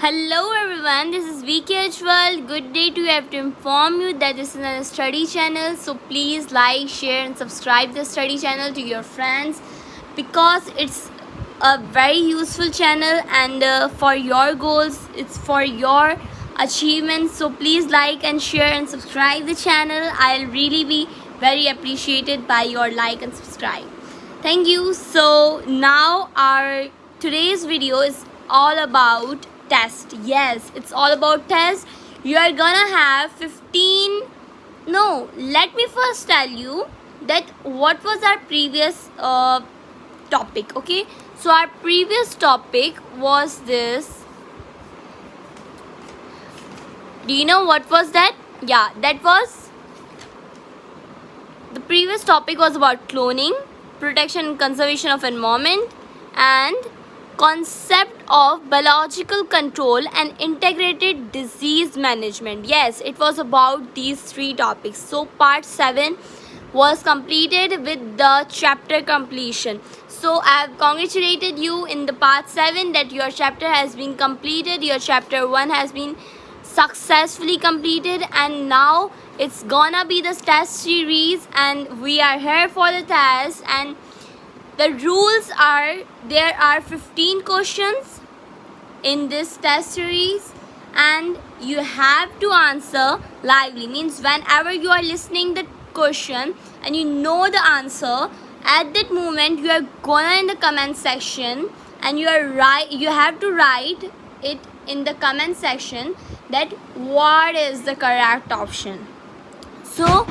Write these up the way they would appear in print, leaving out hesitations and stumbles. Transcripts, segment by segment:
Hello everyone, this is VK Ajwal. Good day to you. I have to inform you that this is a study channel, so please like, share, and subscribe the study channel to your friends because it's a very useful channel and for your goals, it's for your achievements. So please like and share and subscribe the channel. I'll really be very appreciated by your like and subscribe. Thank you. So now our today's video is all about test. Yes, it's all about test. You are gonna have 15. No, let me first tell you that what was our previous topic. Okay, so our previous topic was this. Do you know what was that? Yeah, that was the previous topic was about cloning, protection and conservation of environment, and concept of biological control and integrated disease management. Yes, it was about these three topics. So part 7 was completed with the chapter completion. So I have congratulated you in the part 7 that your chapter has been completed. Your chapter 1 has been successfully completed, and now it's gonna be the test series, and we are here for the test. And the rules are there are 15 questions in this test series, and you have to answer lively. Means whenever you are listening the question and you know the answer, at that moment you are gonna in the comment section and you have to write it in the comment section that what is the correct option. So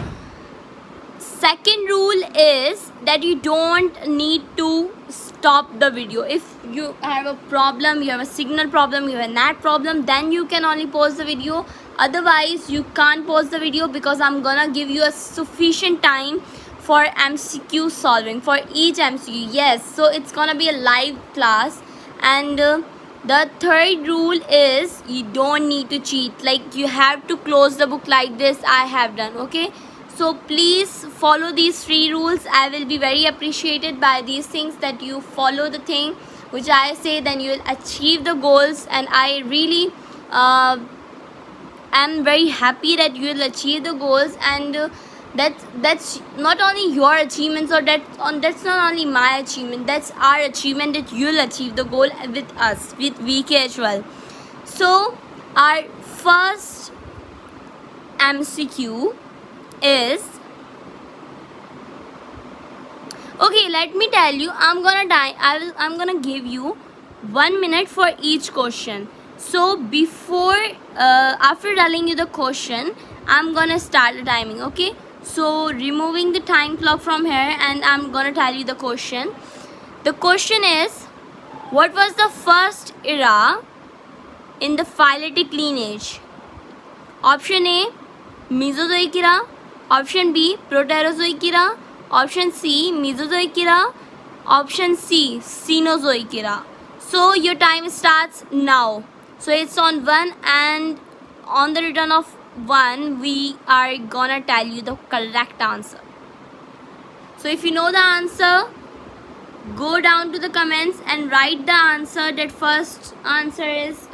second rule is that you don't need to stop the video. If you have a problem, you have a signal problem, you have a net problem, then you can only pause the video. Otherwise you can't pause the video because I'm gonna give you a sufficient time for MCQ solving for each MCQ. Yes, so it's gonna be a live class. And the third rule is you don't need to cheat. Like you have to close the book like this I have done. Okay, so please follow these 3 rules. I will be very appreciated by these things, that you follow the thing which I say, then you will achieve the goals. And I really am very happy that you will achieve the goals. And that's not only your achievements, or that's not only my achievement, that's our achievement, that you'll achieve the goal with us, with VK as well. So our first MCQ is, okay, let me tell you, I'm gonna give you 1 minute for each question. So before after telling you the question, I'm gonna start the timing. Okay, so removing the time clock from here, and I'm gonna tell you the question. The question is, what was the first era in the phyletic lineage? Option A, Mesozoic era. Option B, Proterozoic era. Option C, Mesozoic era. Option C, Cenozoic era. So your time starts now. So it's on 1, and on the return of 1 we are gonna tell you the correct answer. So if you know the answer, go down to the comments and write the answer. That first MCQ's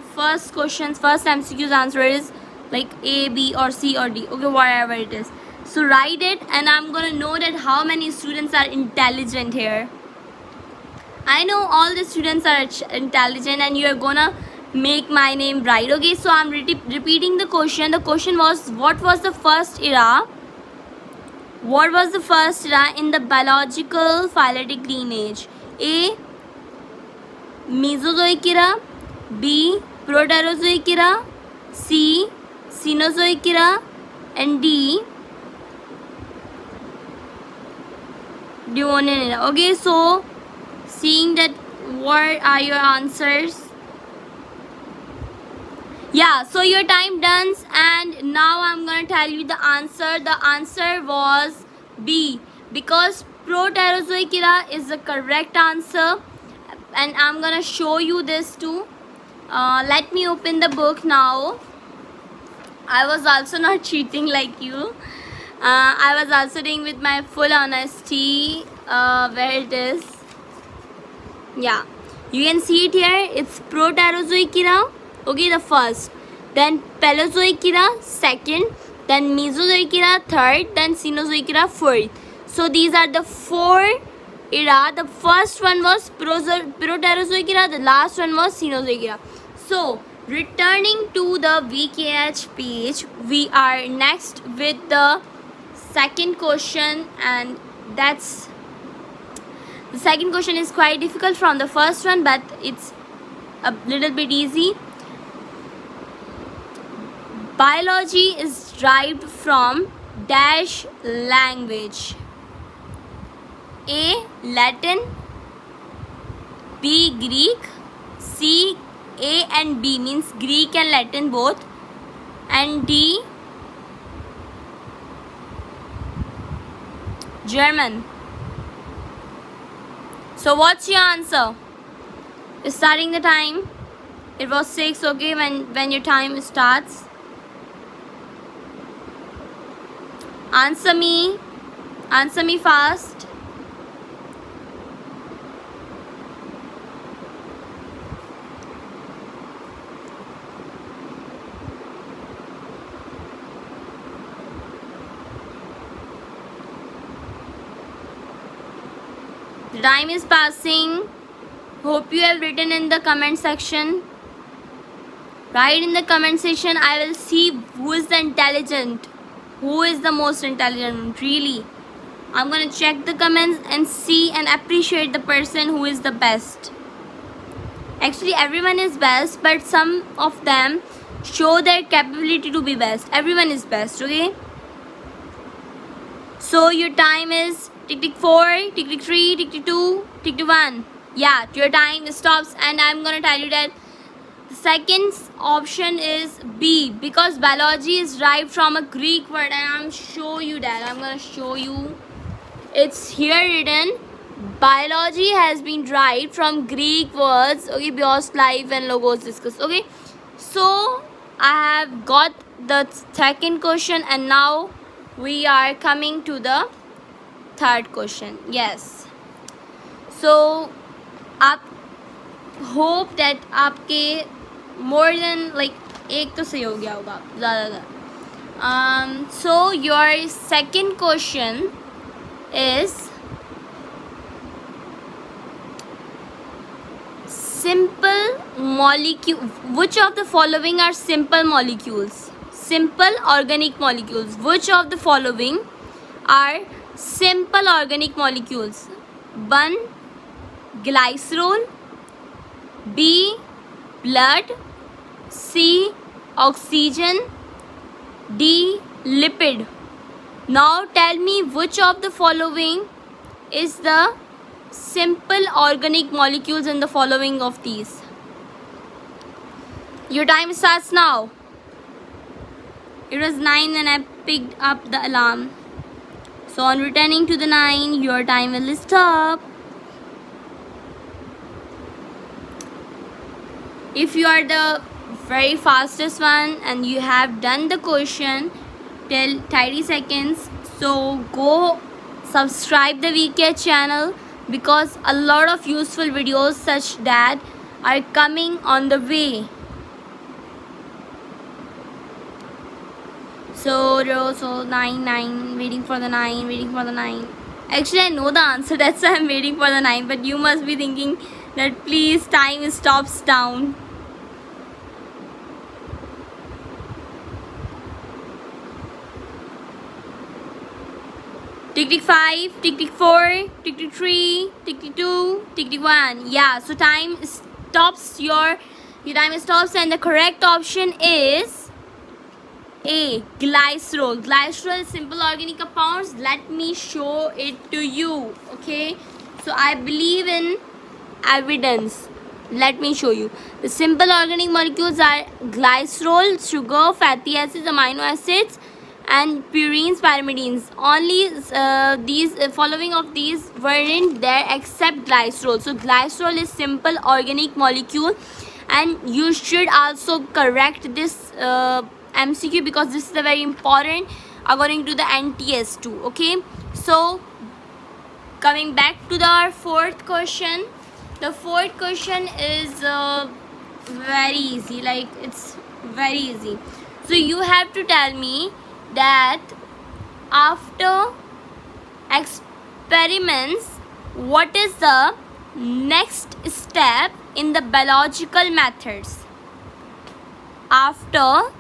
answer is like A, B, or C, or D. Okay, whatever it is. So write it, and I'm gonna know that how many students are intelligent here. I know all the students are intelligent, and you are gonna make my name bright. Okay, so I'm repeating the question. The question was, what was the first era? What was the first era in the biological phyletic lineage? A, Mesozoic era. B, Proterozoic era. C, Cenozoic era. And D, Devonian era. Okay, so seeing that, what are your answers? Yeah, so your time done, and now I'm gonna tell you the answer. The answer was B, because Proterozoic era is the correct answer, and I'm gonna show you this too. Let me open the book now. I was also not cheating like you. I was also doing with my full honesty. Where it is? Yeah, You can see it here. It's Proterozoic era. Okay, the first. Then Paleozoic era, second. Then Mesozoic era, third. Then Cenozoic era, fourth. So these are the four era. The first one was Proterozoic era. The last one was Cenozoic era. So returning to the VKH page, we are next with the second question, and that's the second question is quite difficult from the first one, but it's a little bit easy. Biology is derived from dash language. A. Latin, B. Greek, C. A and B means Greek and Latin both, and D. German. So what's your answer? Starting the time. It was 6, okay, when your time starts. Answer me fast. The time is passing. Hope you have written in the comment section. Write in the comment section. I will see who is the intelligent. Who is the most intelligent, really. I'm gonna check the comments and see and appreciate the person who is the best. Actually, everyone is best, but some of them show their capability to be best. Everyone is best, okay? So your time is tick tick 4, tick tick 3, tick tick 2, tick tick 1. Yeah, your time stops, and I'm gonna tell you that the second option is B, because biology is derived from a Greek word, and I'm show you that. I'm gonna show you. It's here written. Biology has been derived from Greek words. Okay, bios, life, and logos discussed. Okay, so I have got the second question, and now we are coming to the third question. Yes. So आप hope that आपके more than like एक तो सही हो गया होगा ज़्यादा. So your second question is simple molecule. Which of the following are simple molecules? Simple organic molecules. Which of the following are simple organic molecules? 1. Glycerol, B. blood, C. oxygen, D. lipid. Now tell me which of the following is the simple organic molecules in the following of these. Your time starts now. It was 9 and I picked up the alarm. So on returning to the 9, your time will stop. If you are the very fastest one and you have done the question till 30 seconds, so go subscribe the VK channel, because a lot of useful videos such that are coming on the way. So 9, waiting for the 9. Actually, I know the answer, that's why I'm waiting for the 9, but you must be thinking that please time stops down. Tick tick 5, tick tick 4, tick tick 3, tick tick 2, tick tick 1. Yeah, so time stops. Your time stops, and the correct option is A. Glycerol. Glycerol is simple organic compounds. Let me show it to you. Okay, so I believe in evidence. Let me show you. The simple organic molecules are glycerol, sugar, fatty acids, amino acids, and purines, pyrimidines. Only these following of these weren't there except glycerol. So glycerol is simple organic molecule, and you should also correct this MCQ, because this is the very important according to the NTS too. Okay, so coming back to our fourth question. The fourth question is very easy, like it's very easy. So you have to tell me that after experiments, what is the next step in the biological methods? After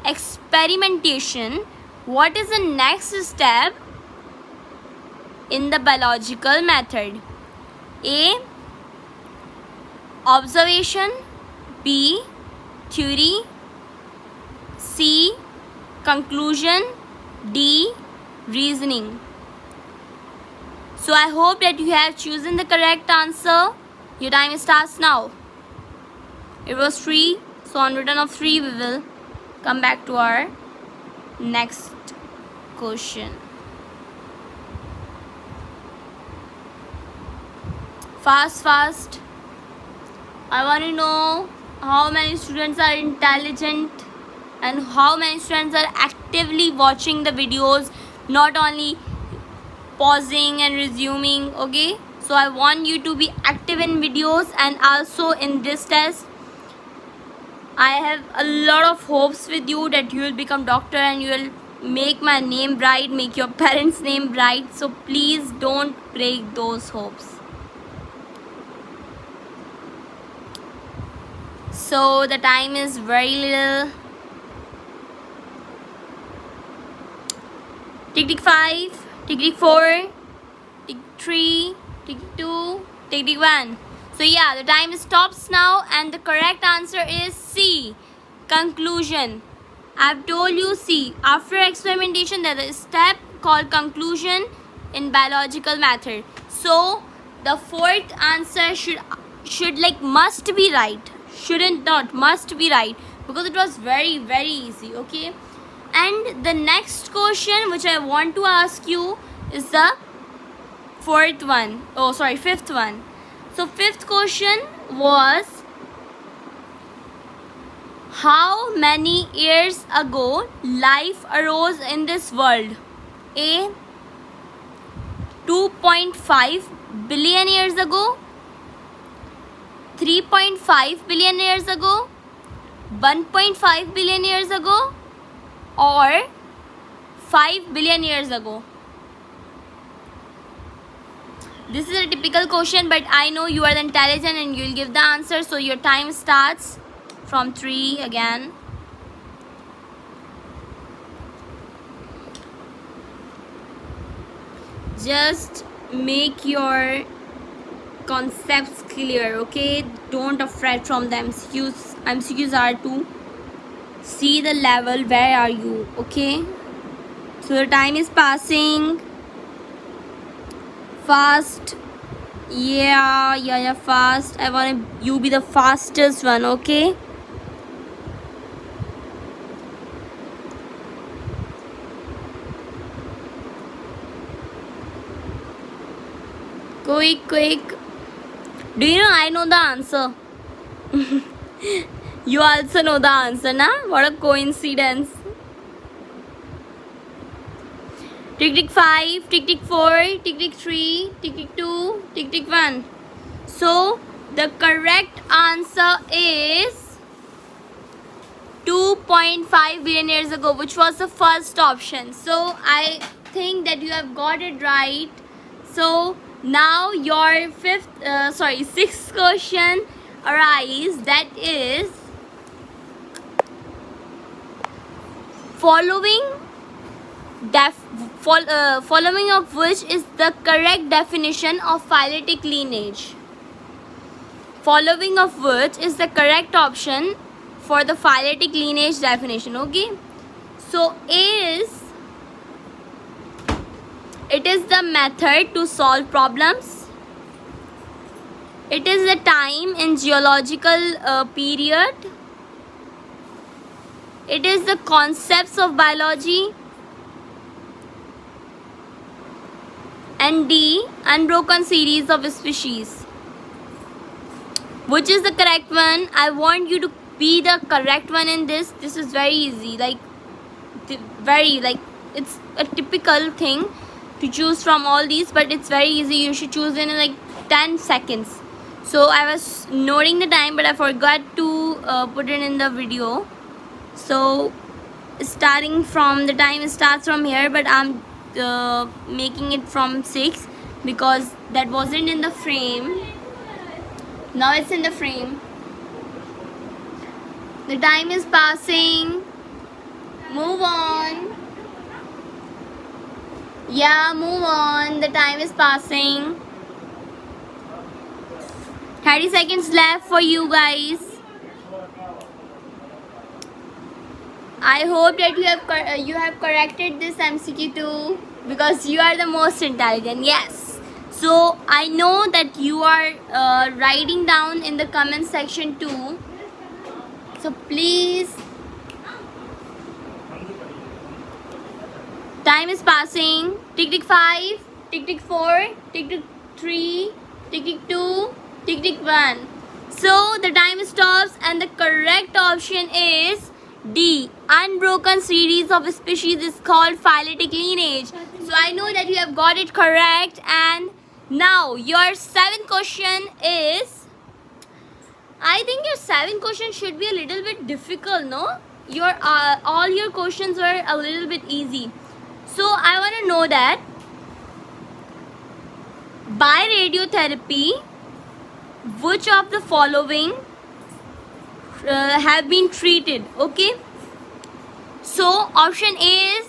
experimentation, what is the next step in the biological method? A. Observation. B. Theory. C. Conclusion. D. Reasoning. So I hope that you have chosen the correct answer. Your time starts now. It was 3. So on return of 3, we will come back to our next question. Fast. I want to know how many students are intelligent and how many students are actively watching the videos, not only pausing and resuming. Okay, so I want you to be active in videos and also in this test. I have a lot of hopes with you that you will become doctor and you will make my name bright, make your parents' name bright. So please don't break those hopes. So the time is very little. Tick 5, tick 4, tick 3, tick 2, tick 1. So yeah, the time stops now and the correct answer is C. Conclusion. I've told you C. After experimentation, there is a step called conclusion in biological method. So the fourth answer should like must be right. Shouldn't not, must be right, because it was very easy. Okay, and the next question which I want to ask you is the fifth one. So fifth question was, how many years ago life arose in this world? A. 2.5 billion years ago, 3.5 billion years ago, 1.5 billion years ago, or 5 billion years ago? This is a typical question, but I know you are the intelligent and you will give the answer. So your time starts from 3 again. Just make your concepts clear, okay? Don't afraid from the MCQs are to see the level, where are you, okay? So the time is passing fast. Yeah, fast. I want you be the fastest one, okay? Quick. Do you know I know the answer? You also know the answer, na? What a coincidence. Tick 5, tick 4, tick 3, tick 2, tick 1. So the correct answer is 2.5 billion years ago, which was the first option. So I think that you have got it right. So now your sixth question arise, that is following of which is the correct definition of phyletic lineage. Following of which is the correct option for the phyletic lineage definition, okay? So it is the method to solve problems. It is the time in geological period. It is the concepts of biology. And D, unbroken series of species. Which is the correct one? I want you to be the correct one in this. This is very easy. It's a typical thing to choose from all these, but it's very easy. You should choose in like 10 seconds. So I was noting the time, but I forgot to put it in the video. So starting from the time starts from here, but I'm making it from 6 because that wasn't in the frame. Now it's in the frame. The time is passing. Move on. Yeah, move on. The time is passing. 30 seconds left for you guys. I hope that you have corrected this MCQ too, because you are the most intelligent. Yes. So I know that you are writing down in the comment section too. So please. Time is passing. Tick tick 5, tick tick 4, tick tick 3, tick tick 2, tick tick 1. So the time stops and the correct option is D. Unbroken series of species is called phyletic lineage. So I know that you have got it correct. And now your 7th question is, I think your 7th question should be a little bit difficult, no? All your questions were a little bit easy. So I want to know that by radiotherapy, which of the following have been treated? Okay. So option A is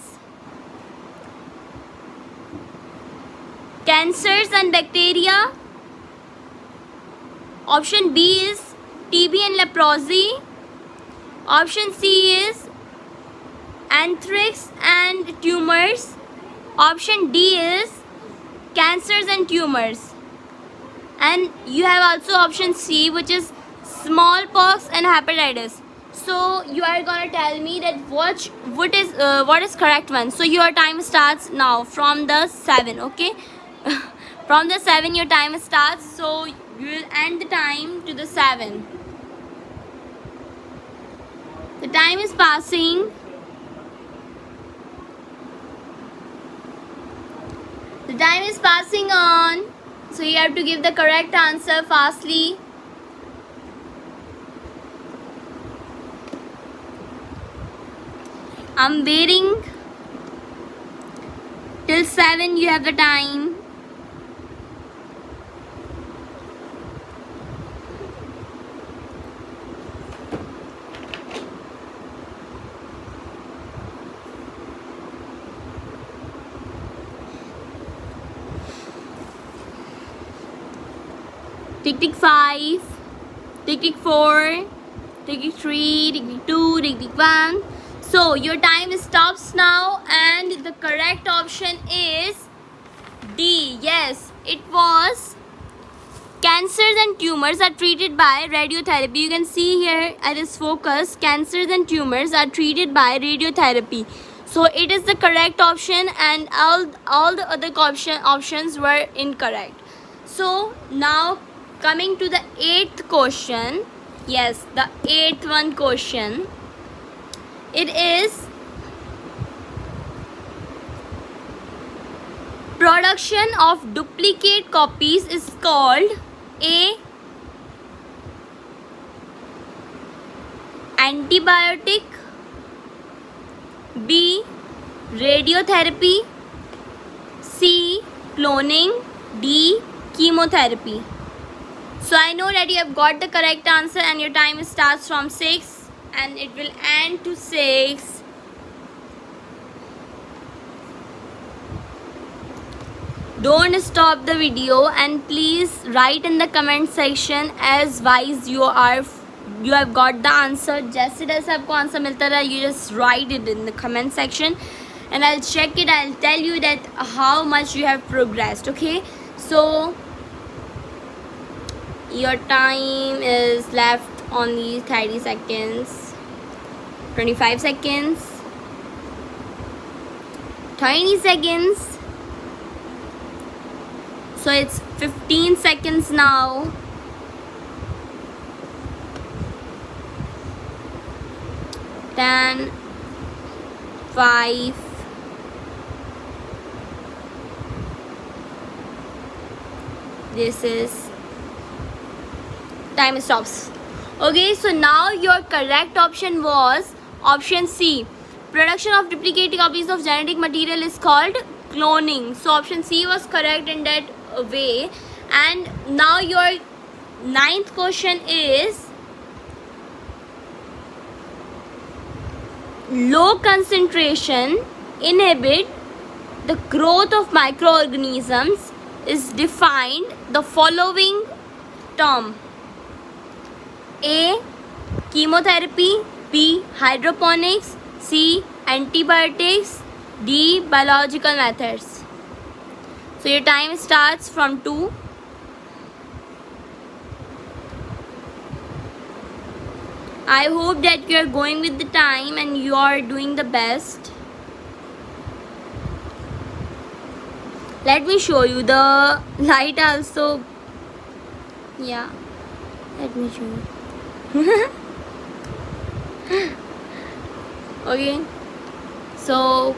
cancers and bacteria. Option B is TB and leprosy. Option C is anthrax and tumors. Option D is cancers and tumors. And you have also option C, which is smallpox and hepatitis. So you are gonna tell me that what is correct one. So your time starts now from the 7. Okay. From the 7 your time starts. So you will end the time to the 7. The time is passing. The time is passing on. So you have to give the correct answer fastly. I'm waiting till 7. You have the time. Tick tick 5, tick tick 4, tick tick 3, tick tick 2, tick tick 1. So your time stops now and the correct option is D. Yes, it was cancers and tumors are treated by radiotherapy. You can see here at this focus, cancers and tumors are treated by radiotherapy. So it is the correct option and all the other options were incorrect. So now coming to the 8th question. Yes, the 8th one question. It is production of duplicate copies is called A. Antibiotic, B. Radiotherapy, C. Cloning, D. Chemotherapy. So I know that you have got the correct answer and your time starts from 6 and it will end to 6. Don't stop the video and please write in the comment section as wise you have got the answer. जैसे जैसे आपको answer मिलता रहा, you just write it in the comment section and I'll check it. I'll tell you that how much you have progressed. Okay, so your time is left only 30 seconds, 25 seconds, 20 seconds. So it's 15 seconds now. Then 5, 'This is time stops. Okay, so now your correct option was option C. Production of duplicate copies of genetic material is called cloning. So option C was correct in that way. And now your ninth question is, low concentration inhibit the growth of microorganisms is defined the following term. A. Chemotherapy. B. Hydroponics. C. Antibiotics. D. Biological methods. So your time starts from 2. I hope that you are going with the time and you are doing the best. Let me show you the light also. Yeah, let me show you. Okay, so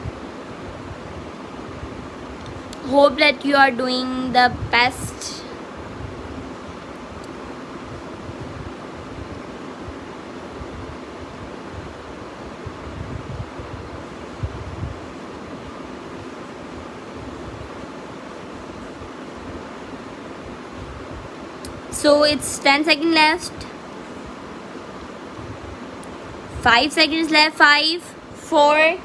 hope that you are doing the best. So it's 10 seconds left. 5 seconds left. 5, 4,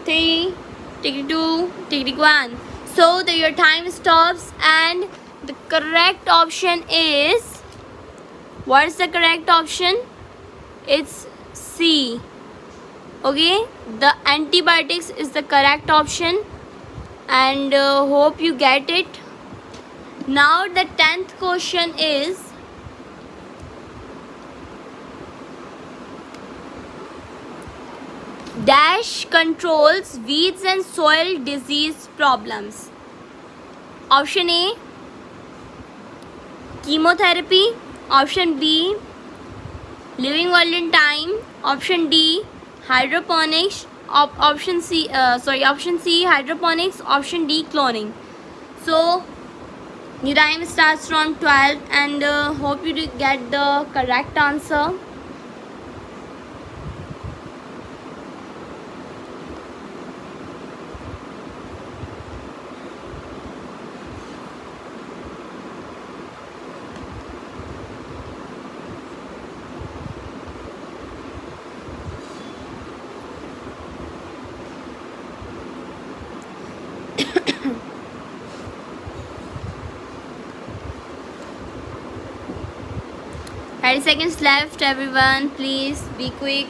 3, tick 2, tick 1. So your time stops and the correct option is, what is the correct option? It's C. Okay, the antibiotics is the correct option, and hope you get it. Now the 10th question is, dash controls weeds and soil disease problems. Option A, chemotherapy. Option B, living world in time. Option D, hydroponics. Option C, hydroponics. Option D, cloning. So your time starts from 12 and hope you get the correct answer. Thirty seconds left, everyone. Please be quick.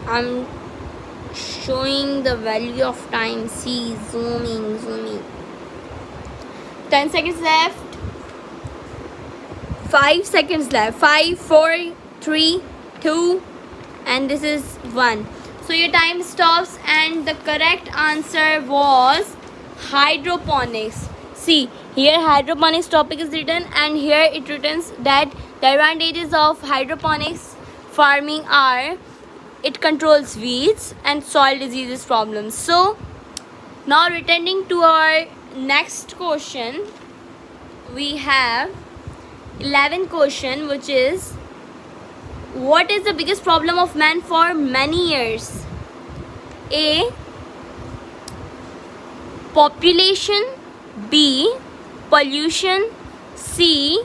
I'm showing the value of time. See, zooming. 10 seconds left. 5 seconds left. 5, 4, 3, 2, and this is 1. So your time stops and the correct answer was hydroponics. See, here hydroponics topic is written and here it returns that the advantages of hydroponics farming are it controls weeds and soil diseases problems. So now returning to our next question, we have 11th question, which is, what is the biggest problem of man for many years? A, population. B, pollution. C,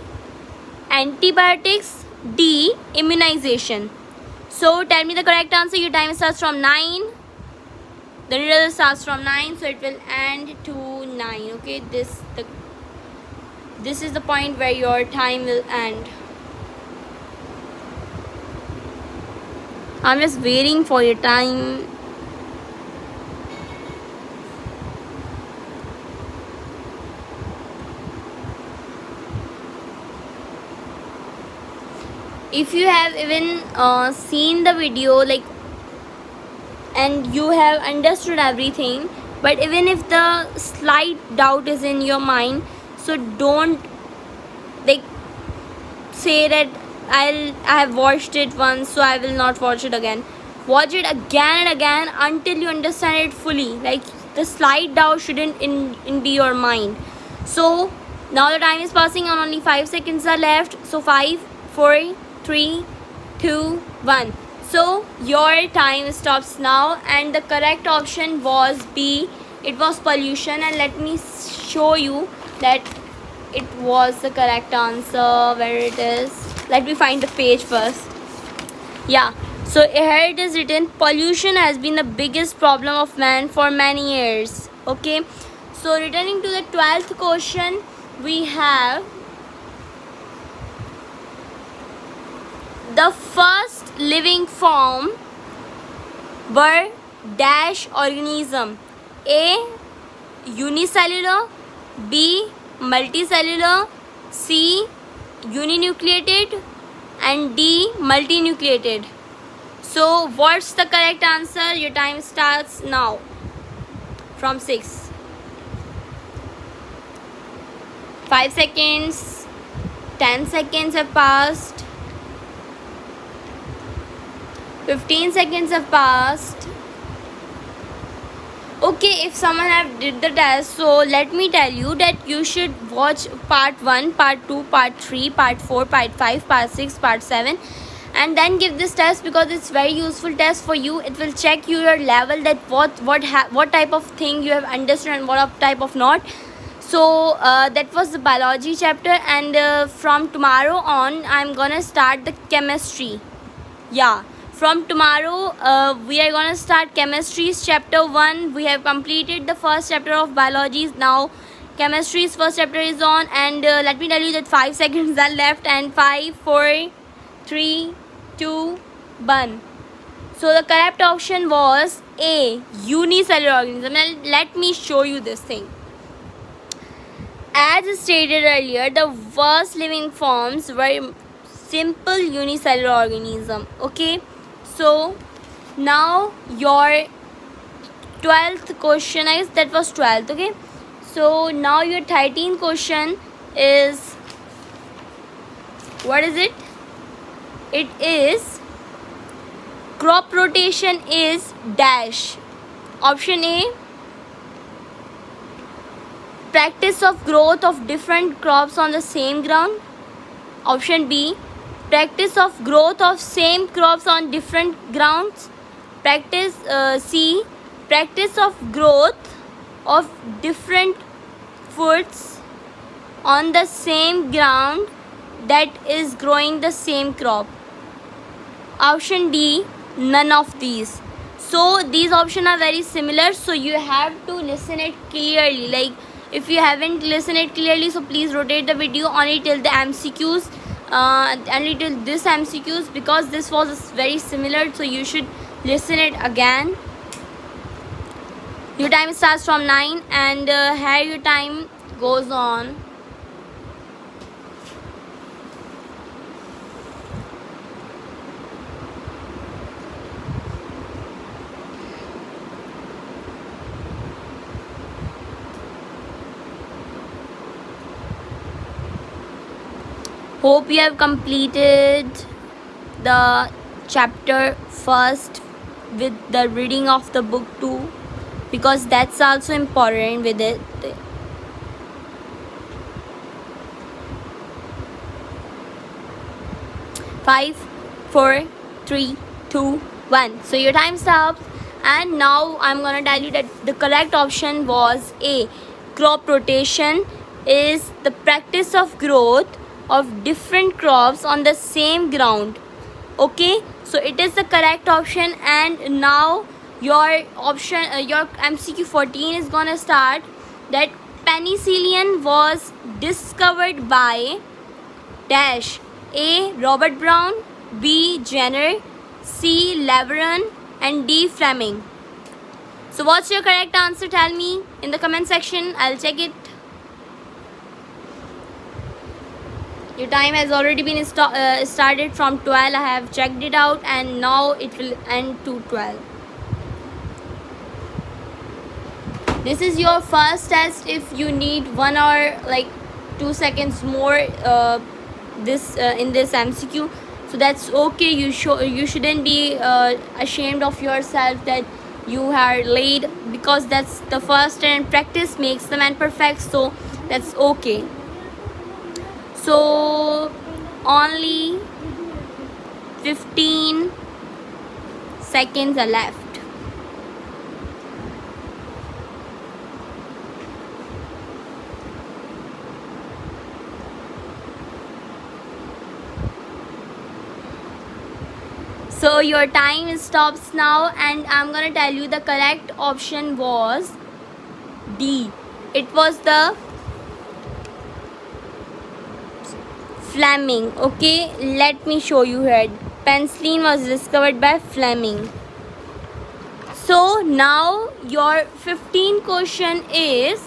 antibiotics. D, immunization. So tell me the correct answer. Your time starts from 9. The riddle starts from 9, so it will end to 9. Okay, this is the point where your time will end. I'm just waiting for your time. If you have even seen the video and you have understood everything, but even if the slight doubt is in your mind, so don't say that I have watched it once, so I will not watch it again. Watch it again and again until you understand it fully. Like, the slight doubt shouldn't in be your mind. So now the time is passing and only 5 seconds are left. So 5, 4, 3, 2, 1. So your time stops now, and the correct option was B. It was pollution. And let me show you that it was the correct answer. Where it is, let me find the page first. Yeah, so here it is written, pollution has been the biggest problem of man for many years. Okay, so returning to the 12th question, we have the first living form were dash organism. A. Unicellular, B. Multicellular, C. Uninucleated, and D. Multinucleated. So what's the correct answer? Your time starts now from 6. 5 seconds, 10 seconds have passed, 15 seconds have passed. Okay, if someone have did the test, so let me tell you that you should watch part 1, part 2, part 3, part 4, part 5, part 6, part 7, and then give this test, because it's very useful test for you. It will check your level, that what type of thing you have understood and what type of not. So that was the biology chapter, and from tomorrow on I'm gonna start the chemistry. Yeah, from tomorrow we are gonna start chemistry's chapter 1. We have completed the first chapter of biology. Now chemistry's first chapter is on, and let me tell you that 5 seconds are left, and 5, 4, 3, 2, 1. So the correct option was A. Unicellular organism. And let me show you this thing. As stated earlier, the first living forms were simple unicellular organism. Okay, so now your 12th question, I guess that was 12th. Okay, so now your 13th question is, what is it? It is, crop rotation is dash. Option A, practice of growth of different crops on the same ground. Option B, practice of growth of same crops on different grounds. C, practice of growth of different foods on the same ground that is growing the same crop. Option D, none of these. So these options are very similar, so you have to listen it clearly. Like, if you haven't listened it clearly, so please rotate the video only till the MCQs, only till this MCQs, because this was very similar, so you should listen it again. Your time starts from 9, and here your time goes on. Hope you have completed the chapter first with the reading of the book too, because that's also important with it. 5, 4, 3, 2, 1. So your time stops, and now I'm gonna tell you that the correct option was A. Crop rotation is the practice of growth of different crops on the same ground. Okay, so it is the correct option. And now your option, your MCQ 14 is gonna start, that penicillin was discovered by dash. A. Robert Brown, B. Jenner, C. Leveron, and D. Fleming. So what's your correct answer? Tell me in the comment section. I'll check it. Your time has already been started from 12. I have checked it out, and now it will end to 12. This is your first test. If you need 1 hour, like 2 seconds more in this MCQ, so So that's okay. You shouldn't be ashamed of yourself that you are late, because that's the first, and practice makes the man perfect. So that's okay. So only 15 seconds are left. So your time stops now, and I'm gonna tell you the correct option was D. It was the Fleming. Okay, let me show you here. Penicillin was discovered by Fleming. So now your 15 question is,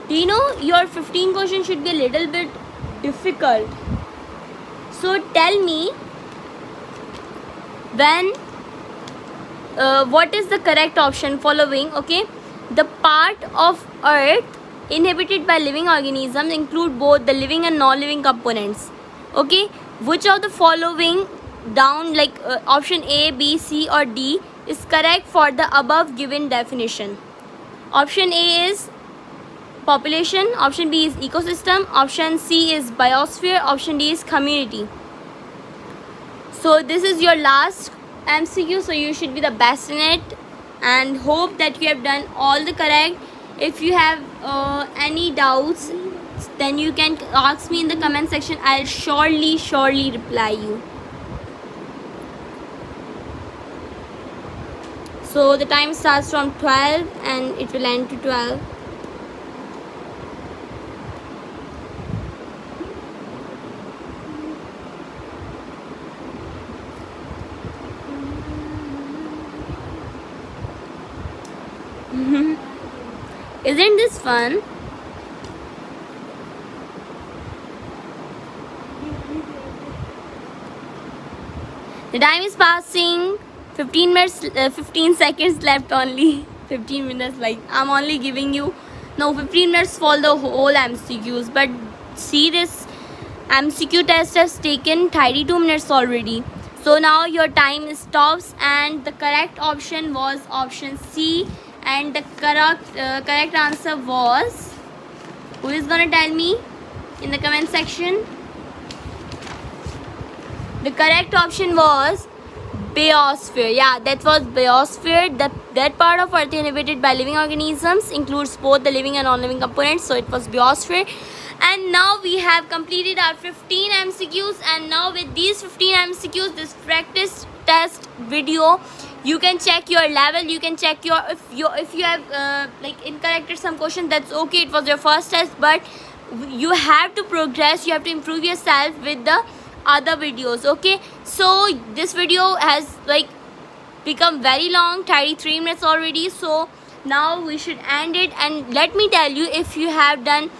do you know your 15 question should be a little bit difficult. So tell me, when what is the correct option following? Okay, the part of earth inhabited by living organisms include both the living and non-living components. Okay, which of the following down, like option A, B, C or D is correct for the above given definition? Option A is population, option B is ecosystem, option C is biosphere, option D is community. So this is your last MCQ, so you should be the best in it, and hope that you have done all the correct. If you have any doubts, then you can ask me in the comment section. I'll surely reply you. So the time starts from 12 and it will end to 12. Isn't this fun? The time is passing. 15 minutes, 15 seconds left only. 15 minutes, like I'm only giving you, no, 15 minutes for the whole MCQs. But see, this MCQ test has taken 32 minutes already. So now your time stops, and the correct option was option C, and the correct answer was, who is gonna tell me in the comment section? The correct option was biosphere. Yeah, that was biosphere. That part of earth inhabited by living organisms includes both the living and non-living components. So it was biosphere. And now we have completed our 15 MCQs, and now with these 15 MCQs, this practice test video, you can check your level. You can check your, if you have like incorrected some questions, that's okay. It was your first test, but you have to progress. You have to improve yourself with the other videos. Okay, so this video has like become very long, 33 minutes already. So now we should end it. And let me tell you, if you have done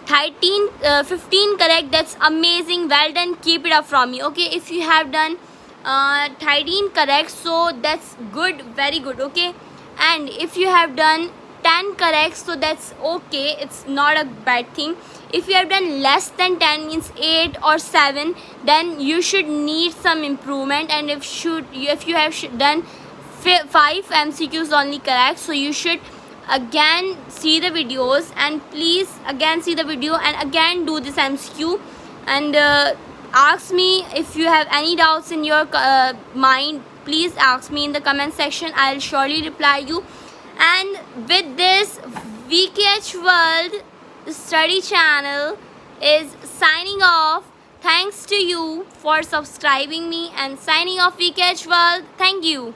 15 correct, that's amazing, well done, keep it up from me. Okay, if you have done 13 correct, so that's good, very good. Okay, and if you have done 10 correct, so that's okay, it's not a bad thing. If you have done less than 10, means 8 or 7, then you should need some improvement. And if you have done 5 MCQs only correct, so you should again see the videos, and please again see the video and again do this MCQ, and ask me if you have any doubts in your mind. Please ask me in the comment section. I'll surely reply you. And with this, VKH World Study channel is signing off. Thanks to you for subscribing me, and signing off, VKH World. Thank you.